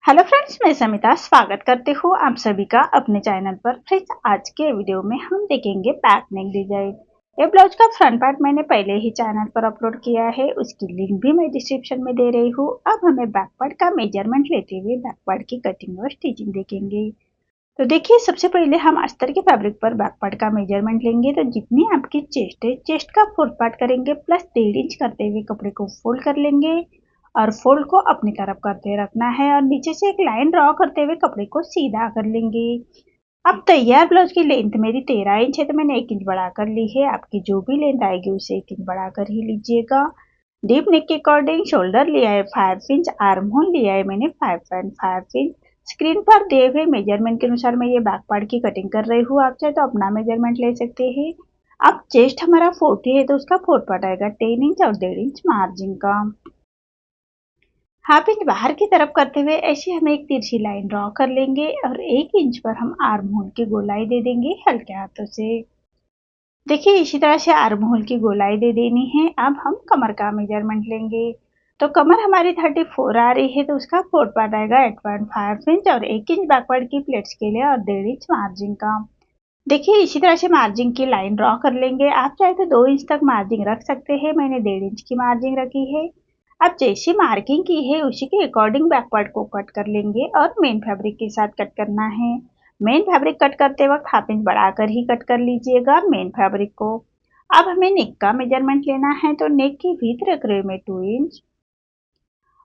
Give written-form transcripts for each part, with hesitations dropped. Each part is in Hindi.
हेलो फ्रेंड्स, मैं समिता स्वागत करती हूँ आप सभी का अपने चैनल पर। फ्रेंड्स, आज के वीडियो में हम देखेंगे बैक नेक डिजाइन। ये ब्लाउज का फ्रंट पार्ट मैंने पहले ही चैनल पर अपलोड किया है, उसकी लिंक भी मैं डिस्क्रिप्शन में दे रही हूँ। अब हमें बैक पार्ट का मेजरमेंट लेते हुए बैक पार्ट की कटिंग और स्टिचिंग देखेंगे। तो देखिए, सबसे पहले हम अस्तर के फैब्रिक पर बैक पार्ट का मेजरमेंट लेंगे। तो जितनी आपकी चेस्ट है, चेस्ट का फोर्थ पार्ट करेंगे प्लस 1.5 इंच करते हुए कपड़े को फोल्ड कर लेंगे और फोल्ड को अपनी तरफ करते रखना है और नीचे से एक लाइन ड्रॉ करते हुए कपड़े को सीधा कर लेंगे। अब तैयार ब्लाउज की लेंथ मेरी 13 इंच है, तो मैंने 1 इंच बढ़ा कर ली है। आपकी जो भी लेंथ आएगी उसे 1 इंच बढ़ा कर ही लीजिएगा। डीप नेक के अकॉर्डिंग शोल्डर लिया है 5 इंच, आर्म होल लिया है मैंने 5.5 इंच। स्क्रीन पर दिए हुए मेजरमेंट के अनुसार मैं ये बैक पार्ट की कटिंग कर रही हूँ। आप चाहे तो अपना मेजरमेंट ले सकते हैं। अब चेस्ट हमारा 40 है, तो उसका फोर्थ पार्ट आएगा 10 इंच और 1.5 इंच मार्जिन का। हाफ इंच बाहर की तरफ करते हुए ऐसे हम एक तिरछी लाइन ड्रॉ कर लेंगे और 1 इंच पर हम आर्म होल की गोलाई दे देंगे हल्के हाथों से। देखिए, इसी तरह से आर्म होल की गोलाई दे देनी है। अब हम कमर का मेजरमेंट लेंगे। तो कमर हमारी 34 आ रही है, तो उसका फोर्थ पार्ट आएगा 8.5 इंच और 1 इंच बैकवर्ड की प्लेट्स के लिए और 1.5 इंच मार्जिन का। देखिए, इसी तरह से मार्जिन की लाइन ड्रॉ कर लेंगे। आप चाहे तो 2 इंच तक मार्जिन रख सकते हैं, मैंने 1.5 इंच की मार्जिन रखी है। अब जैसी मार्किंग की है उसी के अकॉर्डिंग बैकवर्ड को कट कर लेंगे और मेन फैब्रिक के साथ कट करना है। मेन फैब्रिक कट करते वक्त हाफ इंच बढ़ाकर ही कट कर लीजिएगा मेन फैब्रिक को। अब हमें नेक का मेजरमेंट लेना है। तो नेक की विड्थ रख रहे मैं 2 इंच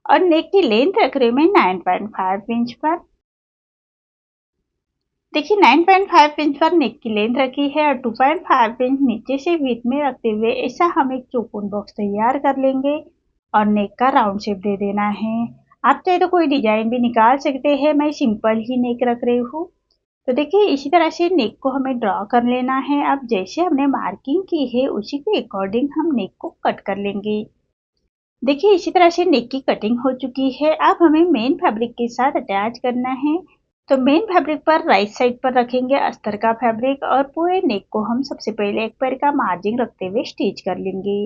और नेक की लेंथ रख रहे मैं 9.5 इंच पर। देखिए, 9.5 इंच पर नेक की लेंथ रखी है और 2.5 इंच नीचे से विड्थ में रखते हुए ऐसा हम एक चौकोन बॉक्स तैयार कर लेंगे और नेक का राउंड शेप दे देना है। आप चाहे तो कोई डिजाइन भी निकाल सकते हैं, मैं सिंपल ही नेक रख रही हूँ। तो देखिए, इसी तरह से नेक को हमें ड्रॉ कर लेना है। अब जैसे हमने मार्किंग की है उसी के अकॉर्डिंग हम नेक को कट कर लेंगे। देखिए, इसी तरह से नेक की कटिंग हो चुकी है। अब हमें मेन फैब्रिक के साथ अटैच करना है। तो मेन फैब्रिक पर राइट साइड पर रखेंगे अस्तर का फैब्रिक और पूरे नेक को हम सबसे पहले एक पैर का मार्जिन रखते हुए स्टिच कर लेंगे।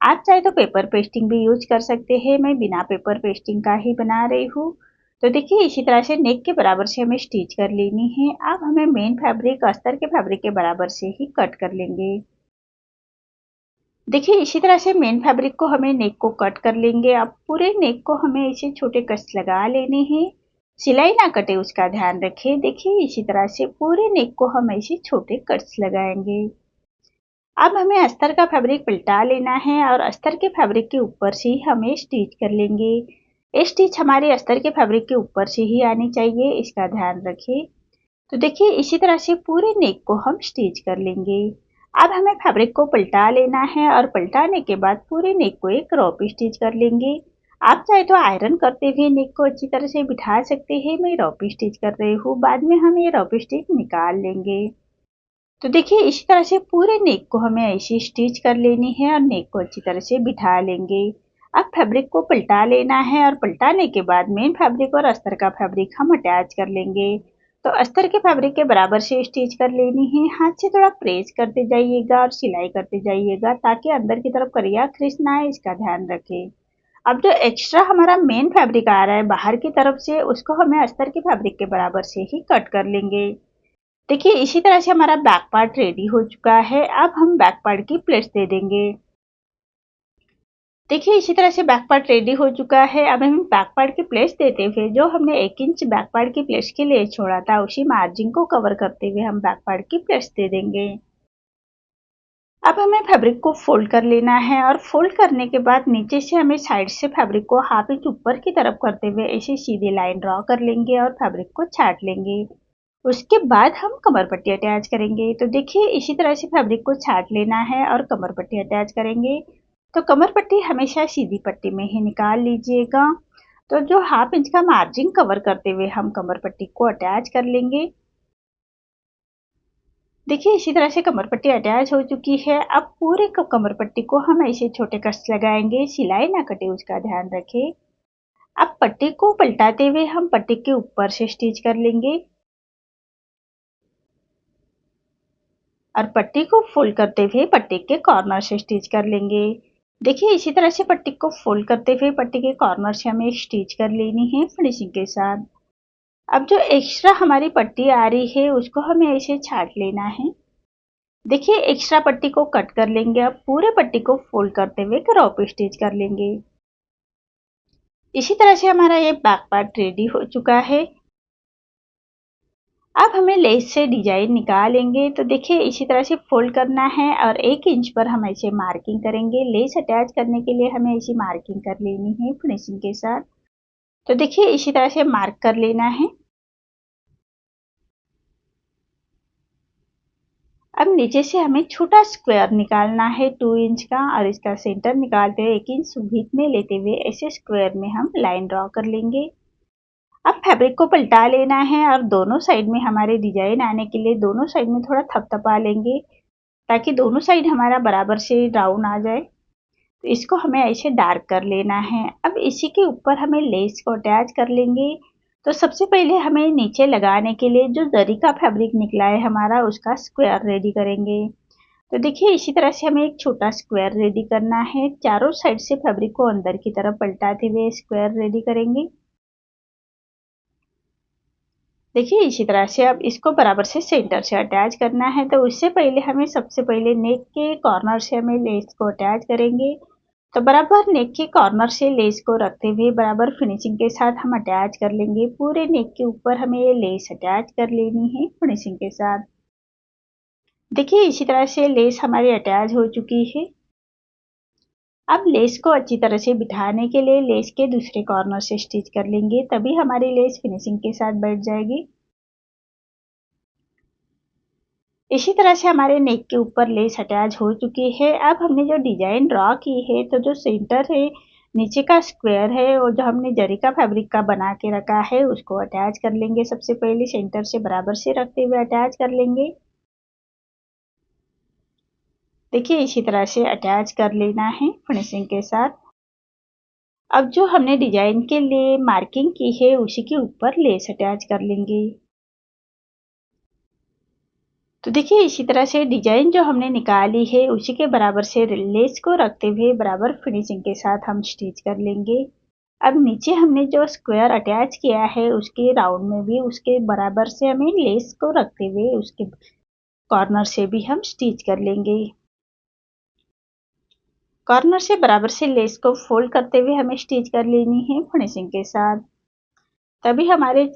आप चाहे तो पेपर पेस्टिंग भी यूज कर सकते हैं, मैं बिना पेपर पेस्टिंग का ही बना रही हूँ। तो देखिए, इसी तरह से नेक के बराबर से हमें स्टिच कर लेनी है। अब हमें मेन फैब्रिक अस्तर के फैब्रिक के बराबर से ही कट कर लेंगे। देखिए, इसी तरह से मेन फैब्रिक को हमें नेक को कट कर लेंगे। अब पूरे नेक को हमें ऐसे छोटे कट्स लगा लेने हैं। सिलाई ना कटे उसका ध्यान रखें। देखिए, इसी तरह से पूरे नेक को हम ऐसे छोटे कट्स लगाएंगे। अब हमें अस्तर का फैब्रिक पलटा लेना है और अस्तर के फैब्रिक के ऊपर से ही हमें स्टिच कर लेंगे। ये स्टिच हमारे अस्तर के फैब्रिक के ऊपर से ही आनी चाहिए, इसका ध्यान रखें। तो देखिए, इसी तरह से पूरे नेक को हम स्टिच कर लेंगे। अब हमें फैब्रिक को पलटा लेना है और पलटाने के बाद पूरे नेक को एक रॉप स्टिच कर लेंगे। आप चाहे तो आयरन करते हुए नेक को अच्छी तरह से बिठा सकते हैं, मैं रॉप स्टिच कर रही हूँ, बाद में हम ये रॉप स्टिच निकाल लेंगे। तो देखिए, इसी तरह से पूरे नेक को हमें ऐसे स्टिच कर लेनी है और नेक को अच्छी तरह से बिठा लेंगे। अब फैब्रिक को पलटा लेना है और पलटाने के बाद मेन फैब्रिक और अस्तर का फैब्रिक हम अटैच कर लेंगे। तो अस्तर के फैब्रिक के बराबर से स्टिच कर लेनी है। हाथ से थोड़ा प्रेस करते जाइएगा और सिलाई करते जाइएगा ताकि अंदर की तरफ करिया खिंच ना आए, इसका ध्यान रखें। अब जो एक्स्ट्रा हमारा मेन फैब्रिक आ रहा है बाहर की तरफ से, उसको हमें अस्तर के फैब्रिक के बराबर से ही कट कर लेंगे। देखिए, इसी तरह से हमारा बैक पार्ट रेडी हो चुका है। अब हम बैक पार्ट की प्लेट्स दे देंगे। देखिए, इसी तरह से बैक पार्ट रेडी हो चुका है। अब हम बैक पार्ट की प्लेट्स देते हुए जो हमने 1 इंच बैक पार्ट की प्लेट्स के लिए छोड़ा था उसी मार्जिन को कवर करते हुए हम बैक पार्ट की प्लेट्स दे देंगे। अब हमें फैब्रिक को फोल्ड कर लेना है और फोल्ड करने के बाद नीचे से हमें साइड से फैब्रिक को हाफ इंच ऊपर की तरफ करते हुए ऐसे सीधी लाइन ड्रॉ कर लेंगे और फैब्रिक को छाट लेंगे। उसके बाद हम कमर पट्टी अटैच करेंगे। तो देखिए, इसी तरह से फैब्रिक को छाट लेना है और कमर पट्टी अटैच करेंगे। तो कमर पट्टी हमेशा सीधी पट्टी में ही निकाल लीजिएगा। तो जो हाफ इंच का मार्जिन कवर करते हुए हम कमर पट्टी को अटैच कर लेंगे। देखिए, इसी तरह से कमर पट्टी अटैच हो चुकी है। अब पूरे कमर पट्टी को हम ऐसे छोटे कट्स लगाएंगे, सिलाई ना कटे उसका ध्यान रखें। अब पट्टी को पलटाते हुए हम पट्टी के ऊपर से स्टिच कर लेंगे और पट्टी को फोल्ड करते हुए पट्टी के कॉर्नर से स्टिच कर लेंगे। देखिए, इसी तरह से पट्टी को फोल्ड करते हुए पट्टी के कॉर्नर से हमें स्टिच कर लेनी है फिनिशिंग के साथ। अब जो एक्स्ट्रा हमारी पट्टी आ रही है उसको हमें ऐसे छाट लेना है। देखिए एक्स्ट्रा पट्टी को कट कर लेंगे। अब पूरे पट्टी को फोल्ड करते हुए क्रॉप स्टिच कर लेंगे। इसी तरह से हमारा ये बैक पार्ट रेडी हो चुका है। अब हमें लेस से डिजाइन निकालेंगे। तो देखिए इसी तरह से फोल्ड करना है और 1 इंच पर हम ऐसे मार्किंग करेंगे। लेस अटैच करने के लिए हमें ऐसी मार्किंग कर लेनी है फिनिशिंग के साथ। तो देखिए इसी तरह से मार्क कर लेना है। अब नीचे से हमें छोटा स्क्वायर निकालना है 2 इंच का और इसका सेंटर निकालते हुए 1 इंच बीच में लेते हुए ऐसे स्क्वायर में हम लाइन ड्रॉ कर लेंगे। अब फैब्रिक को पलटा लेना है और दोनों साइड में हमारे डिजाइन आने के लिए दोनों साइड में थोड़ा थपथपा लेंगे ताकि दोनों साइड हमारा बराबर से राउंड आ जाए। तो इसको हमें ऐसे डार्क कर लेना है। अब इसी के ऊपर हमें लेस को अटैच कर लेंगे। तो सबसे पहले हमें नीचे लगाने के लिए जो जरी का फैब्रिक निकला है हमारा उसका स्क्वायर रेडी करेंगे। तो देखिए इसी तरह से हमें एक छोटा स्क्वायर रेडी करना है। चारों साइड से फैब्रिक को अंदर की तरफ पलटाते हुए स्क्वायर रेडी करेंगे। देखिए इसी तरह से अब इसको बराबर से सेंटर से अटैच करना है। तो उससे पहले हमें सबसे पहले नेक के कॉर्नर से हमें लेस को अटैच करेंगे। तो बराबर नेक के कॉर्नर से लेस को रखते हुए बराबर फिनिशिंग के साथ हम अटैच कर लेंगे। पूरे नेक के ऊपर हमें ये लेस अटैच कर लेनी है फिनिशिंग के साथ। देखिए इसी तरह से लेस हमारी अटैच हो चुकी है। अब लेस को अच्छी तरह से बिठाने के लिए लेस के दूसरे कॉर्नर से स्टिच कर लेंगे, तभी हमारी लेस फिनिशिंग के साथ बैठ जाएगी। इसी तरह से हमारे नेक के ऊपर लेस अटैच हो चुकी है। अब हमने जो डिजाइन ड्रॉ की है तो जो सेंटर है नीचे का स्क्वायर है और जो हमने जरी का फैब्रिक का बना के रखा है उसको अटैच कर लेंगे। सबसे पहले सेंटर से बराबर से रखते हुए अटैच कर लेंगे। देखिए इसी तरह से अटैच कर लेना है फिनिशिंग के साथ। अब जो हमने डिजाइन के लिए मार्किंग की है उसी के ऊपर लेस अटैच कर लेंगे। तो देखिए इसी तरह से डिजाइन जो हमने निकाली है उसी के बराबर से लेस को रखते हुए बराबर फिनिशिंग के साथ हम स्टिच कर लेंगे। अब नीचे हमने जो स्क्वायर अटैच किया है उसके राउंड में भी उसके बराबर से हमें लेस को रखते हुए उसके कॉर्नर से भी हम स्टिच कर लेंगे। कॉर्नर से बराबर से लेस को फोल्ड करते हुए हमें स्टिच कर लेनी है फिनिशिंग के साथ, तभी हमारे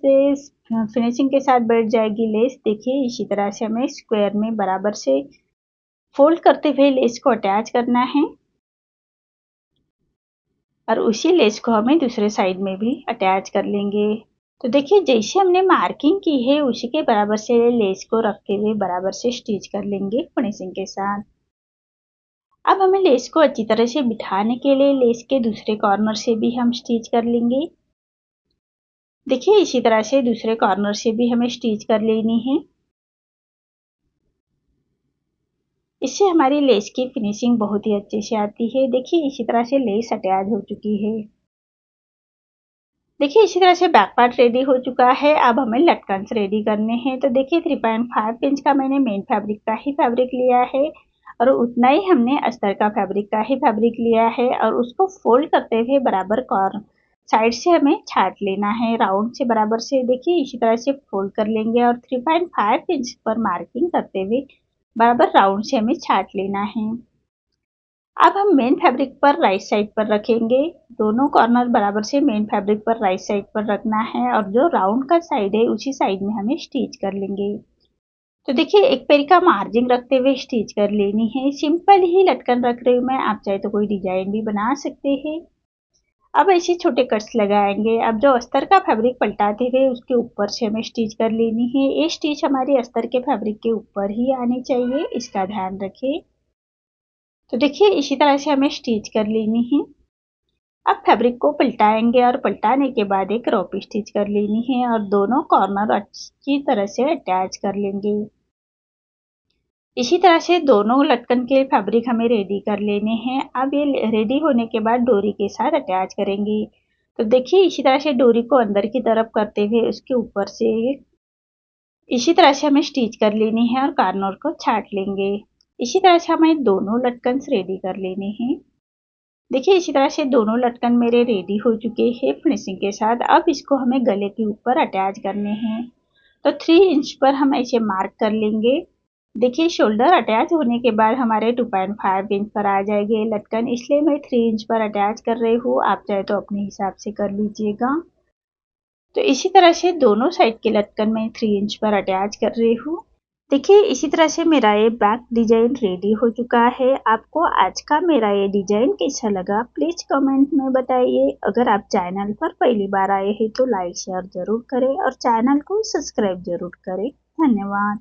फिनिशिंग के साथ बैठ जाएगी लेस। देखिए इसी तरह से हमें स्क्वायर में बराबर से फोल्ड करते हुए लेस को अटैच करना है और उसी लेस को हमें दूसरे साइड में भी अटैच कर लेंगे। तो देखिए जैसे हमने मार्किंग की है उसी के बराबर से लेस को रखते हुए बराबर से स्टिच कर लेंगे फिनिशिंग के साथ। अब हमें लेस को अच्छी तरह से बिठाने के लिए लेस के दूसरे कॉर्नर से भी हम स्टिच कर लेंगे। देखिए इसी तरह से दूसरे कॉर्नर से भी हमें स्टिच कर लेनी है। इससे हमारी लेस की फिनिशिंग बहुत ही अच्छे से आती है। देखिए इसी तरह से लेस अटैच हो चुकी है। देखिए इसी तरह से बैक पार्ट रेडी हो चुका है। अब हमें लटकन रेडी करने हैं। तो देखिए 3.5 इंच का मैंने मेन फैब्रिक का ही फैब्रिक लिया है और उतना ही हमने अस्तर का फैब्रिक का ही फैब्रिक लिया है और उसको फोल्ड करते हुए बराबर कॉर्नर साइड से हमें छाट लेना है राउंड से बराबर से। देखिए इसी तरह से फोल्ड कर लेंगे और 3.5 इंच पर मार्किंग करते हुए बराबर राउंड से हमें छाट लेना है। अब हम मेन फैब्रिक पर राइट साइड पर रखेंगे। दोनों कॉर्नर बराबर से मेन फैब्रिक पर राइट साइड पर रखना है और जो राउंड का साइड है उसी साइड में हमें स्टिच कर लेंगे। तो देखिए एक पैर का मार्जिन रखते हुए स्टिच कर लेनी है। सिंपल ही लटकन रख रही हूँ मैं, आप चाहे तो कोई डिजाइन भी बना सकते हैं। अब ऐसे छोटे कट्स लगाएंगे। अब जो अस्तर का फैब्रिक पलटाते हुए उसके ऊपर से हमें स्टिच कर लेनी है। ये स्टिच हमारे अस्तर के फैब्रिक के ऊपर ही आनी चाहिए, इसका ध्यान रखें। तो देखिए इसी तरह से हमें स्टिच कर लेनी है। अब फैब्रिक को पलटाएंगे और पलटाने के बाद एक रॉप स्टिच कर लेनी है और दोनों कॉर्नर अच्छी तरह से अटैच कर लेंगे। इसी तरह से दोनों लटकन के फैब्रिक हमें रेडी कर लेने हैं। अब ये रेडी होने के बाद डोरी के साथ अटैच करेंगे। तो देखिए इसी तरह से डोरी को अंदर की तरफ करते हुए उसके ऊपर से इसी तरह से हमें स्टिच कर लेनी है और कॉर्नर को छाट लेंगे। इसी तरह से हमें दोनों लटकन रेडी कर लेने हैं। देखिए इसी तरह से दोनों लटकन मेरे रेडी हो चुके हैं फिनिशिंग के साथ। अब इसको हमें गले के ऊपर अटैच करने हैं। तो 3 इंच पर हम ऐसे मार्क कर लेंगे। देखिए शोल्डर अटैच होने के बाद हमारे 2.5 इंच पर आ जाएंगे लटकन, इसलिए मैं 3 इंच पर अटैच कर रही हूँ। आप चाहे तो अपने हिसाब से कर लीजिएगा। तो इसी तरह से दोनों साइड के लटकन में 3 इंच पर अटैच कर रही हूँ। देखिए इसी तरह से मेरा ये बैक डिजाइन रेडी हो चुका है। आपको आज का मेरा ये डिजाइन कैसा लगा प्लीज कमेंट में बताइए। अगर आप चैनल पर पहली बार आए हैं तो लाइक शेयर जरूर करें और चैनल को सब्सक्राइब जरूर करें। धन्यवाद।